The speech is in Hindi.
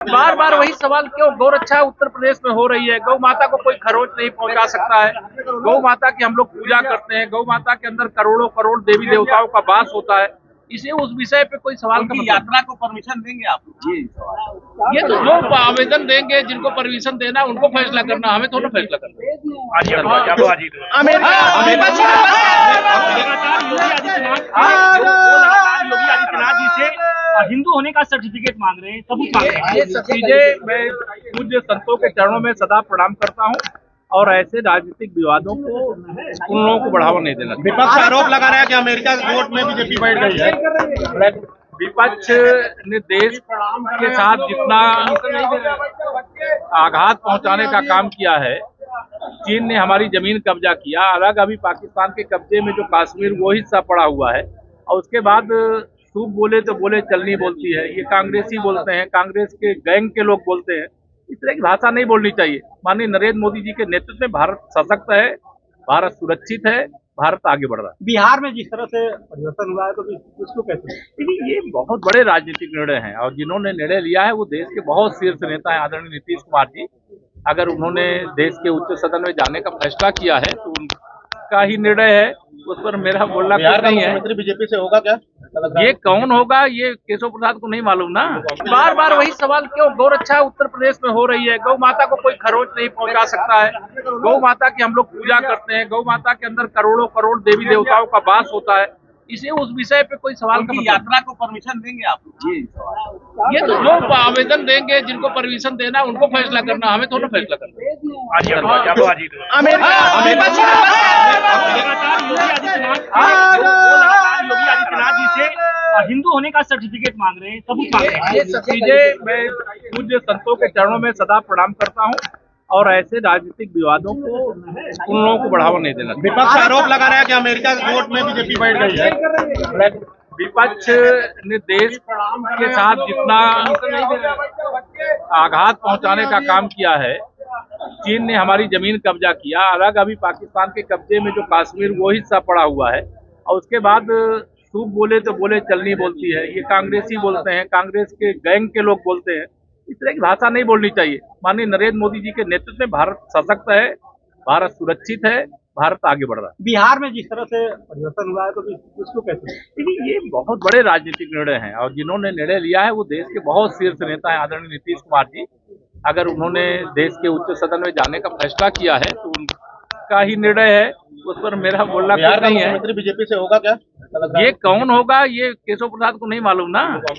बार बार वही सवाल क्यों? गौरक्षा उत्तर प्रदेश में हो रही है, गौ माता को कोई खरोच नहीं पहुंचा सकता है। गौ माता की हम लोग पूजा करते हैं, गौ माता के अंदर करोड़ों करोड़ देवी देवताओं का वास होता है। इसे उस विषय पे कोई सवाल का यात्रा को परमिशन देंगे आप? ये तो लोग आवेदन देंगे, जिनको परमिशन देना उनको फैसला करना, हमें थोड़ा फैसला करना। योगी आदित्यनाथ जी से हिंदू होने का सर्टिफिकेट मांग रहे हैं, सबूत मांग रहे हैं। ये सब चीजें मैं पूज्य संतों के चरणों में सदा प्रणाम करता हूँ और ऐसे राजनीतिक विवादों को उन लोगों को बढ़ावा नहीं देना। विपक्ष आरोप लगा रहा है कि अमेरिका के वोट में बीजेपी बैठ गई है। विपक्ष ने देश के साथ जितना आघात पहुंचाने का काम किया है, चीन ने हमारी जमीन कब्जा किया, अलग अभी पाकिस्तान के कब्जे में जो कश्मीर वो हिस्सा पड़ा हुआ है, और उसके बाद सूप बोले तो बोले चलनी बोलती है, ये कांग्रेसी बोलते हैं, कांग्रेस के गैंग के लोग बोलते हैं। इस तरह की भाषा नहीं बोलनी चाहिए। माननीय नरेंद्र मोदी जी के नेतृत्व में भारत सशक्त है, भारत सुरक्षित है, भारत आगे बढ़ रहा है। बिहार में जिस तरह से परिवर्तन हुआ है तो इसको कैसे? देखिए, ये बहुत बड़े राजनीतिक निर्णय हैं और जिन्होंने निर्णय लिया है वो देश के बहुत शीर्ष नेता हैं, आदरणीय नीतीश कुमार जी। अगर उन्होंने देश के उच्च सदन में जाने का फैसला किया है तो उनका ही निर्णय है, उस पर मेरा बोलना कुछ नहीं है। मुख्यमंत्री बीजेपी से होगा क्या? ये कौन होगा, ये केशव प्रसाद को नहीं मालूम ना। बार बार वही सवाल क्यों? गौरक्षा उत्तर प्रदेश में हो रही है, गौ माता को कोई खरोच नहीं पहुंचा सकता है। गौ माता की हम लोग पूजा करते हैं, गौ माता के अंदर करोड़ों करोड़ देवी देवताओं का वास होता है। इसे उस विषय पे कोई सवाल का यात्रा को परमिशन देंगे आप? ये तो लोग आवेदन देंगे, जिनको परमिशन देना उनको फैसला करना, हमें थोड़ा फैसला करना। योगी आदित्यनाथ जी से हिंदू होने का सर्टिफिकेट मांग रहे हैं, सबूत मांग रहे हैं। ये सब चीजें मैं पूज्य संतों के चरणों में सदा प्रणाम करता हूँ और ऐसे राजनीतिक विवादों को उन लोगों को बढ़ावा नहीं देना। विपक्ष आरोप लगा रहा है कि अमेरिका के वोट में बीजेपी बैठ गई है। विपक्ष ने देश के साथ जितना आघात पहुंचाने का काम किया है, चीन ने हमारी जमीन कब्जा किया, अलग अभी पाकिस्तान के कब्जे में जो कश्मीर वो हिस्सा पड़ा हुआ है, और उसके बाद सूप बोले तो बोले चलनी बोलती है, ये कांग्रेसी बोलते हैं, कांग्रेस के गैंग के लोग बोलते हैं। इस तरह की भाषा नहीं बोलनी चाहिए। माननीय नरेंद्र मोदी जी के नेतृत्व में भारत सशक्त है, भारत सुरक्षित है, भारत आगे बढ़ रहा है। बिहार में जिस तरह से परिवर्तन हुआ है तो इसको कैसे? देखिए, ये बहुत बड़े राजनीतिक निर्णय हैं और जिन्होंने निर्णय लिया है वो देश के बहुत शीर्ष नेता हैं, आदरणीय नीतीश कुमार जी। अगर उन्होंने देश के उच्च सदन में जाने का फैसला किया है तो उनका ही निर्णय है, उस पर मेरा बोलना कुछ नहीं है। मुख्यमंत्री बीजेपी से होगा क्या? ये कौन होगा, ये केशव प्रसाद को नहीं मालूम ना।